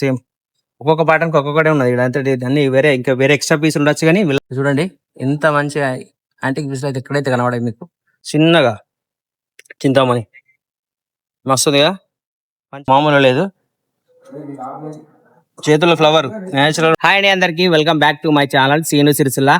Same ఒక్కొక్క పాటానికి ఒక్కొక్కటే ఉన్నది ఇక్కడ అంతే అన్ని వేరే ఇంకా వేరే ఎక్స్ట్రా పీస్ ఉండొచ్చు కానీ చూడండి ఎంత మంచిగా యాంటిక్ పీస్ అయితే ఎక్కడైతే కనబడాయి మీకు చిన్నగా చింతామణి మస్తుందిగా మామూలు లేదు చేతుల ఫ్లవర్ నేచురల్. హాయ్ అండి అందరికి welcome back to my channel Seenu Sircilla.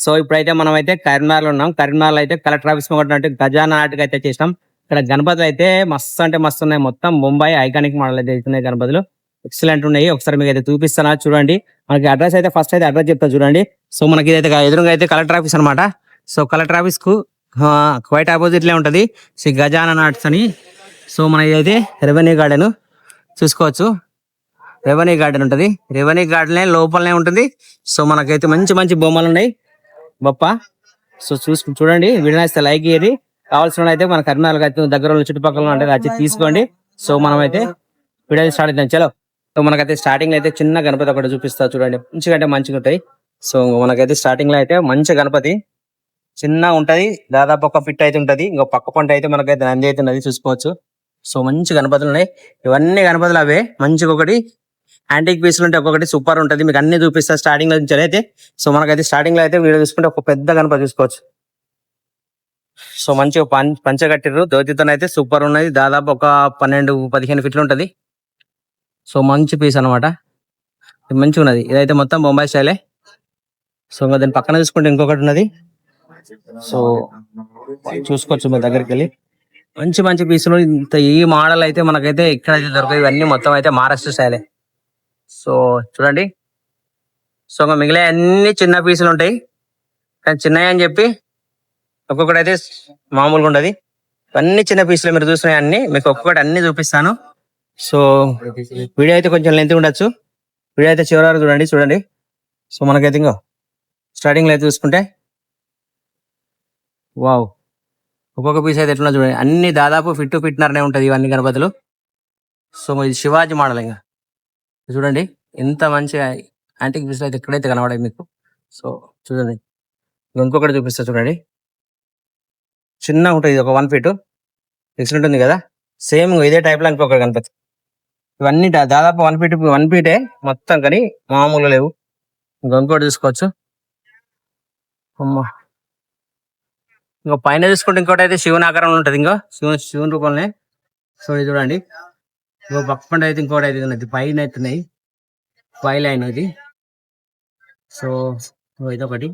So ఇప్పుడైతే మనం అయితే కరీంనగర్లో ఉన్నాం. కరీంనగర్లో అయితే కలెక్టర్ ఆఫీస్ ఉన్నట్టు గజానా నాటికి అయితే చేసినాం. ఇక్కడ గణపతులు అయితే మస్తు అంటే మస్తు ఉన్నాయి. మొత్తం ముంబై ఐకానిక్ మోడల్ అయితే అవుతున్నాయి గణపతులు. ఎక్సలెంట్ ఉన్నాయి. ఒకసారి మీకు అయితే చూపిస్తానా చూడండి. మనకి అడ్రస్ అయితే ఫస్ట్ అయితే అడ్రస్ చెప్తా చూడండి. సో మనకి ఇదైతే ఎదురుగా అయితే కలెక్టర్ ఆఫీస్ అనమాట. సో కలెక్టర్ ఆఫీస్ కు క్వైట్ ఆపోజిట్ లే ఉంటది శ్రీ గజానా నాట్స్ అని. సో మనకి అయితే రెవెన్యూ గార్డెన్ చూసుకోవచ్చు. రెవెన్యూ గార్డెన్ ఉంటుంది. రెవెన్యూ గార్డెన్ లోపలనే ఉంటుంది. సో మనకైతే మంచి మంచి బొమ్మలు ఉన్నాయి బొప్ప. సో చూడండి వీడియో నచ్చితే లైక్ ఇయ్యండి. కావాల్సిన అయితే మన కరీంనగర్ అయితే దగ్గర చుట్టుపక్కల అంటే వచ్చి తీసుకోండి. సో మనం అయితే వీడియో స్టార్ట్ అవుతాం చలో. సో మనకైతే స్టార్టింగ్ లో అయితే చిన్న గణపతి ఒకటి చూపిస్తా చూడండి. మంచిగా అంటే మంచిగా ఉంటాయి. సో మనకైతే స్టార్టింగ్ లో అయితే మంచి గణపతి చిన్నగా ఉంటది. దాదాపు ఒక ఫిట్ అయితే ఉంటది. ఇంకో పక్క పంట అయితే మనకైతే నంది అయితే ఉన్నది చూసుకోవచ్చు. సో మంచి గణపతులు ఉన్నాయి. ఇవన్నీ గణపతులు అవే మంచిగా ఒకటి యాంటిక్ పీసులు ఉంటే ఒక్కొక్కటి సూపర్ ఉంటుంది. మీకు అన్ని చూపిస్తా స్టార్టింగ్ లో నుంచి అయితే. సో మనకైతే స్టార్టింగ్ లో అయితే వీడియో చూసుకుంటే ఒక పెద్ద గణపతి చూసుకోవచ్చు. సో మంచిగా పంచ కట్టిర్రు ధోతితో అయితే సూపర్ ఉన్నది. దాదాపు ఒక 12-15 ఫీట్లు ఉంటది. సో మంచి పీస్ అనమాట. మంచిగా ఉన్నది. ఇదైతే మొత్తం బొంబాయి స్టైలే. సో దాని పక్కన చూసుకుంటే ఇంకొకటి ఉన్నది. సో చూసుకోవచ్చు మీ దగ్గరికి వెళ్ళి మంచి మంచి పీసులు. ఇంత ఈ మోడల్ అయితే మనకైతే ఎక్కడైతే దొరకవు. ఇవన్నీ మొత్తం అయితే మహారాష్ట్ర స్టైలే. సో చూడండి. సో మిగిలిన అన్ని చిన్న పీసులు ఉంటాయి. కానీ చిన్నవి అని చెప్పి ఒక్కొక్కటి అయితే మామూలుగా ఉండదు. అన్ని చిన్న పీసులు మీరు చూసినాయి అన్ని మీకు ఒక్కొక్కటి అన్ని చూపిస్తాను. సో వీడియో అయితే కొంచెం లెంత్ ఉండొచ్చు. వీడియో అయితే చివరి వరకు చూడండి. సో మనకైతే ఇంకో స్టార్టింగ్ లో అయితే చూసుకుంటే వావ్ ఒక్కొక్క పీస్ అయితే ఎట్లా చూడండి. అన్ని దాదాపు ఫిట్నర్నే ఉంటుంది ఇవన్నీ గణపతులు. సో ఇది శివాజీ మోడల్. ఇంకా చూడండి ఎంత మంచిగా యాంటిక్ పీస్ అయితే ఎక్కడైతే కనబడాయి మీకు. సో చూడండి ఇంకొకటి చూపిస్తా చూడండి. చిన్న ఉంటుంది ఇది ఒక 1 ఫీట్ ఎక్సలెంట్ ఉంది కదా. సేమ్ ఇదే టైప్ లో ఇంకొక గణపతి. ఇవన్నీ దాదాపు 1 ఫీటే మొత్తం కానీ మామూలు లేవు. ఇంకొకటి చూసుకోవచ్చు. ఇంకో పైన చూసుకుంటే ఇంకోటి అయితే శివుని ఆకారంలో ఉంటుంది. ఇంకో శివుని రూపంలోనే. సో ఇది చూడండి. ఇంకో పక్కన అయితే ఇంకోటి అయితే ఉన్నది. పైన అవుతున్నాయి పై లైన్ ఇది. సో ఇదొకటి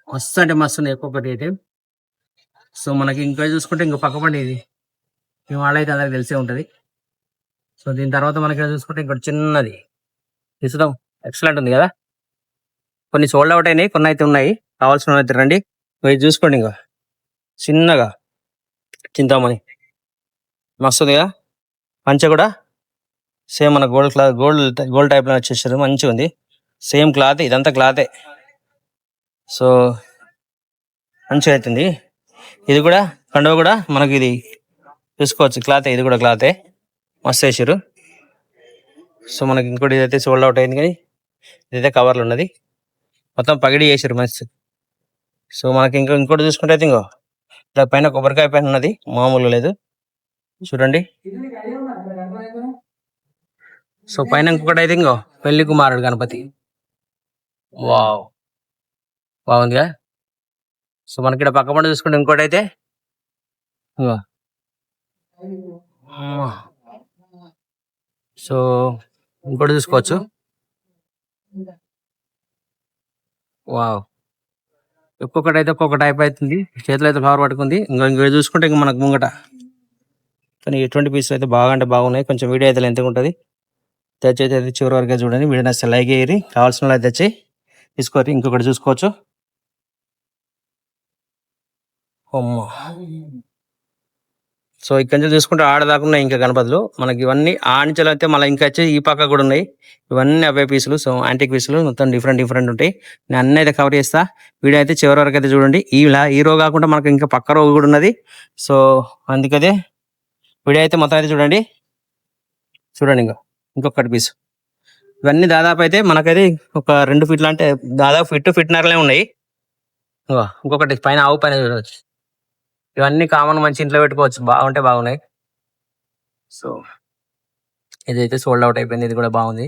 మస్తు అంటే మస్తు ఉన్నాయి ఒక్కొక్కటి అయితే. సో మనకి ఇంకా చూసుకుంటే ఇంకో పక్క పండి ఇది ఈ వాళ్ళ అయితే అందరికి తెలిసే ఉంటది. సో దీని తర్వాత మనకి చూసుకుంటే ఇంకోటి చిన్నది ఇసుదాం. ఎక్సలెంట్ ఉంది కదా. కొన్ని సోల్డ్ అవుట్ అయినాయి, కొన్ని అయితే ఉన్నాయి. కావాల్సిన అయితే రండి. ఇది చూసుకోండి. ఇంకా చిన్నగా చింతామణి మస్తు ఉంది కదా. పంచ కూడా సేమ్ మన గోల్డ్ టైప్ లో వచ్చేసారు. మంచిగా ఉంది. సేమ్ క్లాత్ ఇదంతా క్లాతే. సో మంచిగా అవుతుంది. ఇది కూడా కండువ కూడా మనకి ఇది చూసుకోవచ్చు క్లాతే. ఇది కూడా క్లాతే మస్తు వేసారు. సో మనకి ఇంకోటి ఇదైతే సోల్డ్ అవుట్ అయింది కానీ ఇదైతే కవర్లు ఉన్నది. మొత్తం పగిడి చేసారు మస్తు. సో మనకి ఇంకోటి చూసుకుంటే అయితే ఇంకో ఇలా పైన కొబ్బరికాయ పైన ఉన్నది మామూలు లేదు చూడండి. సో పైన ఇంకొకటి అయితే ఇంకో పెళ్లి కుమారుడు గణపతి. వావ్ బాగుందిగా. సో మనకి ఇక్కడ పక్క పంట చూసుకుంటే ఇంకోటి అయితే సో ఇంకోటి చూసుకోవచ్చు. వావ్ ఒక్కొక్కటి అయితే ఒక్కొక్క టైప్ అవుతుంది. చేతిలో అయితే ఫ్లవర్ పట్టుకుంది. ఇంకో చూసుకుంటే ఇంక మనకు ముంగట కానీ ఎటువంటి పీసులు అయితే బాగా అంటే బాగున్నాయి. కొంచెం వీడియో అయితే ఎంత ఉంటుంది తెచ్చి అయితే చివరి వరకే చూడండి. వీడియో నచ్చితే లైక్ అయ్యి కావాల్సిన వాళ్ళు అయితే తెచ్చి తీసుకోరు. ఇంకొకటి చూసుకోవచ్చు. సో ఇక్కడ నుంచి చూసుకుంటే ఆడదాకా ఇంకా గణపతులు మనకి ఇవన్నీ ఆంచలు అయితే మళ్ళీ ఇంకా వచ్చి ఈ పక్క కూడా ఉన్నాయి. ఇవన్నీ అవే పీసులు. సో యాంటిక్ పీసులు మొత్తం డిఫరెంట్ ఉంటాయి. నేను అన్నీ అయితే కవర్ చేస్తా. వీడియో అయితే చివరి వరకు అయితే చూడండి. ఈ రో కాకుండా మనకి ఇంకా పక్క రో కూడా ఉన్నది. సో అందుకదే వీడియో అయితే మొత్తం అయితే చూడండి. ఇంకొకటి పీసు ఇవన్నీ దాదాపు అయితే మనకైతే ఒక 2 ఫీట్లు అంటే దాదాపు ఫిట్నర్లే ఉన్నాయి. ఇంకొకటి పైన ఆవు పైన చూడవచ్చు. ఇవన్నీ కామన్ మంచి ఇంట్లో పెట్టుకోవచ్చు. బాగుంటాయి. సో ఇదైతే సోల్డ్ అవుట్ అయిపోయింది. ఇది కూడా బాగుంది.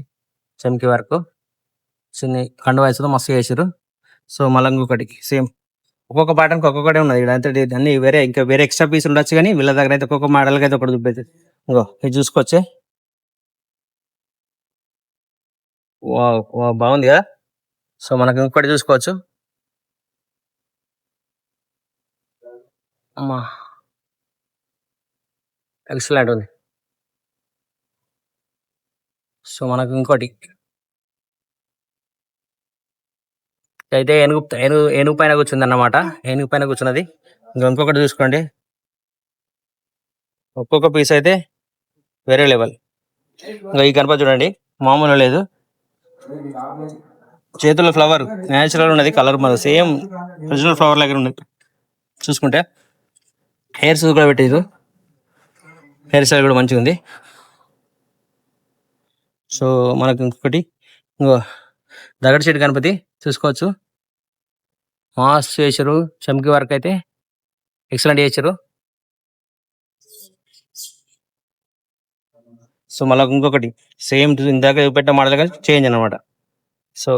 చమ్కీ వర్క్ చిన్న కండు వయసులో మస్తు చేసారు. సో మళ్ళీ ఇంకొకటి సేమ్ ఒక్కొక్క ప్యాటర్న్కి ఒక్కొక్కటే ఉన్నది. ఇక్కడ అంతే అన్ని వేరే ఇంకా వేరే ఎక్స్ట్రా పీస్ ఉండొచ్చు, కానీ వీళ్ళ దగ్గర అయితే ఒక్కొక్క మోడల్కి అయితే ఒకటి చూపేది. ఇంకో ఇది చూసుకోవచ్చే. బాగుంది కదా. సో మనకి ఇంకొకటి చూసుకోవచ్చు. అమ్మా ఎక్సలెంట్ ఉంది. సో మనకు ఇంకోటి అయితే ఏనుగు పైన కూర్చుంది అన్నమాట. ఏనుగు పైన కూర్చున్నది. ఇంకొకటి చూసుకోండి. ఒక్కొక్క పీస్ అయితే వేరే లెవెల్. ఇంకా ఈ గణపతి చూడండి, మామూలు లేదు. చేతుల్లో ఫ్లవర్ న్యాచురల్ ఉన్నది. కలర్ మన సేమ్ ఒరిజినల్ ఫ్లవర్ లాగా ఉన్నది. చూసుకుంటే హెయిర్స్ కూడా పెట్టేది. హెయిర్ స్టైల్ కూడా మంచిగా ఉంది. సో మనకు ఇంకొకటి ఇంకో దగడ్ చెట్టు గణపతి చూసుకోవచ్చు. మాస్ చేసారు. చమ్కీ వర్క్ అయితే ఎక్సలెంట్ చేసారు. సో మళ్ళీ ఇంకొకటి సేమ్ ఇందాక చూపెట్టిన మోడల్ కానీ చేంజ్ అనమాట. సో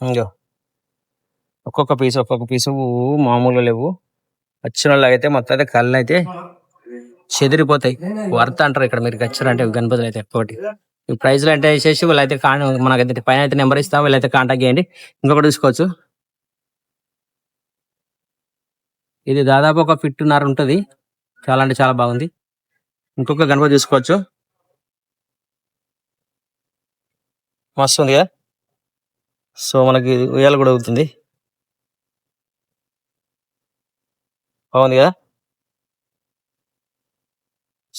ఇంకో ఒక్కొక్క పీసు మామూలుగా లేవు. వచ్చిన వాళ్ళు అయితే మొత్తం అయితే కళ్ళు అయితే చెదిరిపోతాయి. వర్త్ అంటారు ఇక్కడ మీరు వచ్చారంటే గణపతులు అయితే ఒక్కొక్కటి. ఈ ప్రైజ్లు అంటే వేసేసి వీళ్ళైతే మనకైతే పైన అయితే నెంబర్ ఇస్తాం, వీళ్ళైతే కాంటాక్ట్ చేయండి. ఇంకొకటి చూసుకోవచ్చు. ఇది దాదాపు ఒక 1.5 ఉంటుంది. చాలా అంటే చాలా బాగుంది. ఇంకొక గణపతి చూసుకోవచ్చు. మస్తు ఉంది కదా. సో మనకి ఉయ్యాల కూడా అవుతుంది. బాగుంది కదా.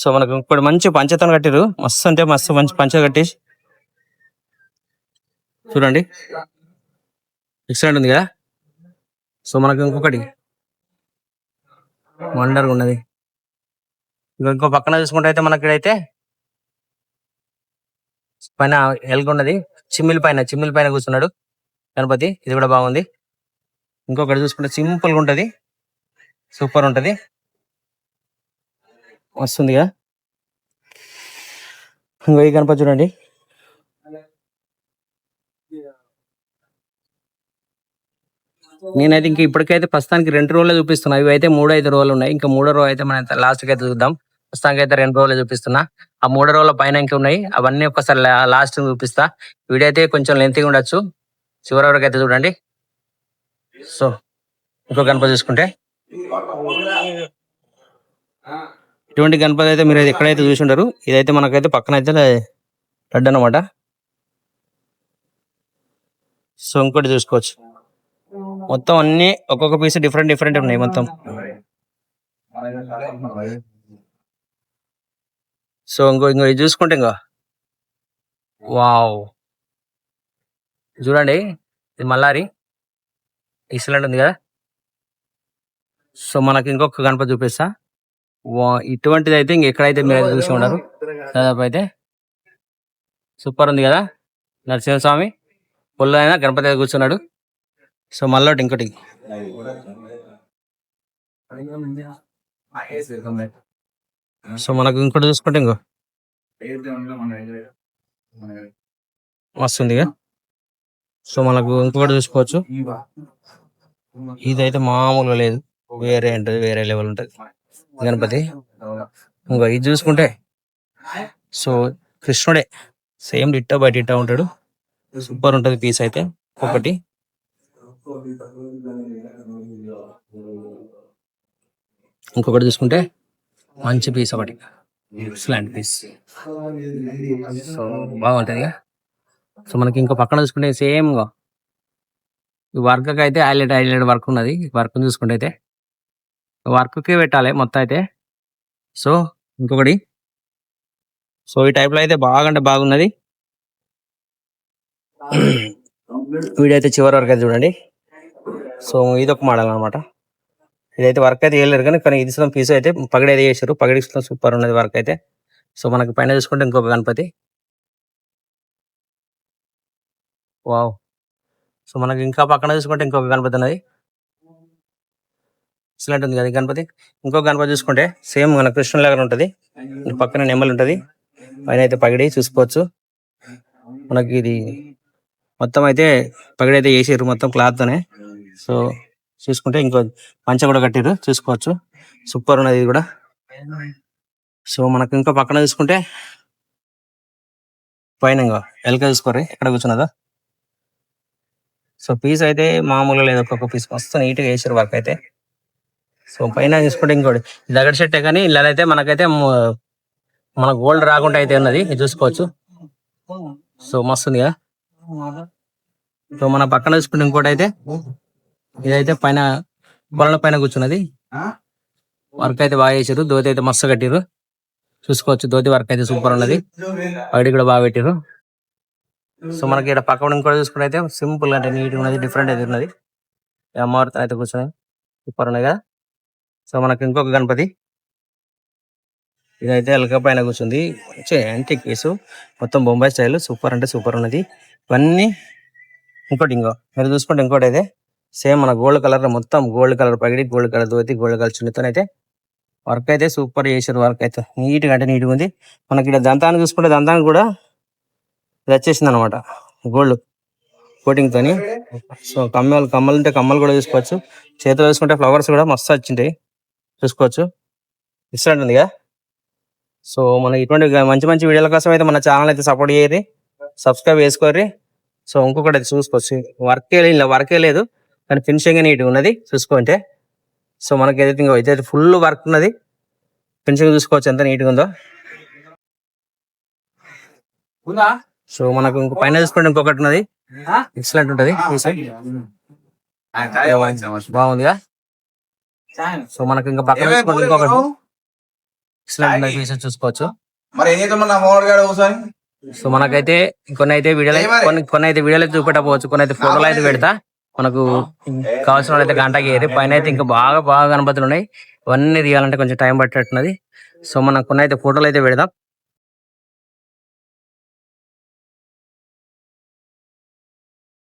సో మనకు ఇంకోటి మంచి పంచతో కట్టారు. మస్తు అంటే మస్తు మంచి పంచ కట్టి చూడండి, ఎక్సలెంట్ ఉంది కదా. సో మనకు ఇంకొకటి వండర్గా ఉన్నది. ఇంకో పక్కన చూసుకుంటే అయితే మనకి అయితే పైన ఎలుగున్నది. చిమ్మిలి పైన కూర్చున్నాడు గణపతి. ఇది కూడా బాగుంది. ఇంకొకటి చూసుకుంటే సింపుల్గా ఉంటుంది, సూపర్ ఉంటుంది, వస్తుందిగా. ఇంకో ఈ గణపతి చూడండి. నేనైతే ఇంకా ఇప్పటికైతే ప్రస్తుతానికి 2 రోజులు చూపిస్తున్నా. ఇవి అయితే 3-5 రోజులు ఉన్నాయి. ఇంకా 3వ రోజు అయితే మనం లాస్ట్కి అయితే చూద్దాం. ప్రస్తుతానికి అయితే 2 రోజులు చూపిస్తున్నా. ఆ 3 రోజుల పైన ఇంకా ఉన్నాయి. అవన్నీ ఒక్కసారి లాస్ట్ చూపిస్తా. వీడియో అయితే కొంచెం లెంతీగా ఉండొచ్చు. చివరి వరకు అయితే చూడండి. సో ఇంకో గణపతి చూసుకుంటే ఇటువంటి గణపతి అయితే మీరు ఎక్కడైతే చూసి ఉంటారు. ఇదైతే మనకైతే పక్కన అయితే లడ్డు అనమాట. సో ఇంకోటి చూసుకోవచ్చు. మొత్తం అన్ని ఒక్కొక్క పీస్ డిఫరెంట్ ఉన్నాయి మొత్తం. సో ఇంకో ఇది చూసుకుంటే వావ్ చూడండి, ఇది మల్లారి ఎక్సలెంట్ ఉంది కదా. సో మనకి ఇంకొక గణపతి చూపిస్తా. ఇటువంటిది అయితే ఇంకెక్కడైతే మీరు చూసి ఉన్నారు. దాదాపు అయితే సూపర్ ఉంది కదా. నరసింహస్వామి పొల్లు అయినా గణపతి అయితే కూర్చున్నాడు. సో మళ్ళీ ఇంకోటి సో మనకు ఇంకోటి చూసుకుంటే వస్తుందిగా. సో మనకు ఇంకొకటి చూసుకోవచ్చు. ఇదైతే మామూలుగా లేదు, వేరే ఉంటుంది, వేరే లెవెల్ ఉంటుంది గణపతి. ఇది చూసుకుంటే సో కృష్ణుడే సేమ్ డిట్టా బయట ఇట్టా ఉంటాడు. సూపర్ ఉంటుంది పీస్ అయితే. ఒకటి ఇంకొకటి చూసుకుంటే మంచి పీస్, ఒకటి ఎక్సలెంట్ పీస్. సో బాగుంటుంది. సో మనకి ఇంకో పక్కన చూసుకుంటే సేమ్ ఈ వర్క్ అయితే హైలైట్ వర్క్ ఉన్నది. వర్క్ చూసుకుంటే అయితే వర్క్కి పెట్టాలి మొత్తం అయితే. సో ఇంకొకటి సో ఈ టైప్లో అయితే బాగున్నది. వీడియో అయితే చివరి వరకు అయితే చూడండి. సో ఇదొక మోడల్ అనమాట. ఇదైతే వర్క్ అయితే వేయలేరు, కానీ ఇది పీస్ అయితే పగడి అయితే చేశారు. పగడి సూపర్ ఉన్నది వర్క్ అయితే. సో మనకి పైన చూసుకుంటే ఇంకొక గణపతి. వావ్. సో మనకి ఇంకా పక్కన చూసుకుంటే ఇంకొక గణపతి ఉన్నది. ఎక్సలెంట్ ఉంది కదా ఈ గణపతి. ఇంకో గణపతి చూసుకుంటే సేమ్ మన కృష్ణుల దగ్గర ఉంటది, పక్కన నెమ్మలు ఉంటది, పైన అయితే పగిడి చూసుకోవచ్చు. మనకి ఇది మొత్తం అయితే పగిడి అయితే వేసారు మొత్తం క్లాత్ తోనే. సో చూసుకుంటే ఇంకో పంచ కూడా కట్టారు చూసుకోవచ్చు, సూపర్ ఉన్నది ఇది కూడా. సో మనకు ఇంకా పక్కన చూసుకుంటే పైన ఇంకా ఎలక చూసుకోరు ఎక్కడ కూర్చున్నదో. సో పీస్ అయితే మామూలుగా లేదు, ఒక్కొక్క పీస్ మస్తు నీట్ గా వేసారు వర్క్ అయితే. సో పైన చూసుకుంటే ఇంకోటి దగడ చెట్టే, కానీ ఇలా అయితే మనకైతే మన గోల్డ్ రాకుండా అయితే ఉన్నది, ఇది చూసుకోవచ్చు. సో మస్తు ఉంది కదా. సో మన పక్కన చూసుకుంటే ఇంకోటి అయితే ఇదైతే పైన కొలల పైన కూర్చున్నది, వర్క్ అయితే బాగా చేసారు. దోతి అయితే మస్తు కట్టిరు చూసుకోవచ్చు, దోతి వర్క్ అయితే సూపర్ ఉన్నది, పైడి కూడా బాగా పెట్టారు. సో మనకి ఇక్కడ పక్కన ఇంకోటి చూసుకుంటే అయితే సింపుల్ అంటే నీట్ ఉన్నది, డిఫరెంట్ అయితే ఉన్నది. అమ్మవారితో అయితే కూర్చొని సూపర్ ఉన్నాయి కదా. సో మనకి ఇంకొక గణపతి ఇదైతే ఎలక పైన కూర్చుంది, యాంటిక్ కేసు మొత్తం బొంబాయి స్టైల్, సూపర్ అంటే సూపర్ ఉన్నది ఇవన్నీ. ఇంకోటి మీరు చూసుకుంటే ఇంకోటి అయితే సేమ్ మన గోల్డ్ కలర్, మొత్తం గోల్డ్ కలర్ పగిడి, gold colour dhoti, gold colour చున్నీతో అయితే వర్క్ అయితే సూపర్ చేసారు. వర్క్ అయితే నీట్గా అంటే నీట్గా ఉంది. మనకి ఇక్కడ దంతాన్ని చూసుకుంటే దంతానికి కూడా ఇది వచ్చేసింది అనమాట గోల్డ్ కోటింగ్ తోని. సో కమ్మలు ఉంటే కమ్మలు కూడా చూసుకోవచ్చు. చేతిలో చూసుకుంటే ఫ్లవర్స్ కూడా మస్తు వచ్చింటాయి చూసుకోవచ్చు, ఇష్టం ఉంది కదా. సో మన ఇటువంటి మంచి మంచి వీడియోల కోసం అయితే మన ఛానల్ అయితే సపోర్ట్ చేయరి, సబ్స్క్రైబ్ చేసుకోర్రి. సో ఇంకొకటి అయితే చూసుకోవచ్చు, వర్కే లేదు కానీ ఫినిషింగ్ నీట్గా ఉన్నది చూసుకుంటే. సో మనకి ఏదైతే ఇదైతే ఫుల్ వర్క్ ఉన్నది, ఫినిషింగ్ చూసుకోవచ్చు ఎంత నీట్గా ఉందో. సో మనకు ఇంకో పైన చూసుకుంటే ఇంకొకటి ఉన్నది, ఎక్సలెంట్ ఉంటది, బాగుందిగా. సో మనకి ఇంకా పక్కన చూసుకుంటే ఇంకొకటి ఎక్సలెంట్ పీసెస్ చూసుకోవచ్చు. సో మనకైతే కొన్ని అయితే వీడియోలు అయితే చూపెట్టకపోవచ్చు, కొన్ని అయితే ఫోటోలు అయితే పెడతా. మనకు కావాల్సిన అయితే గంటకి ఏరి పైన అయితే ఇంకా బాగా గణపతులు ఉన్నాయి, ఇవన్నీ తీయాలంటే కొంచెం టైం పట్టేట్టున్నది. సో మనకు కొన్ని అయితే ఫోటోలు అయితే పెడదాం.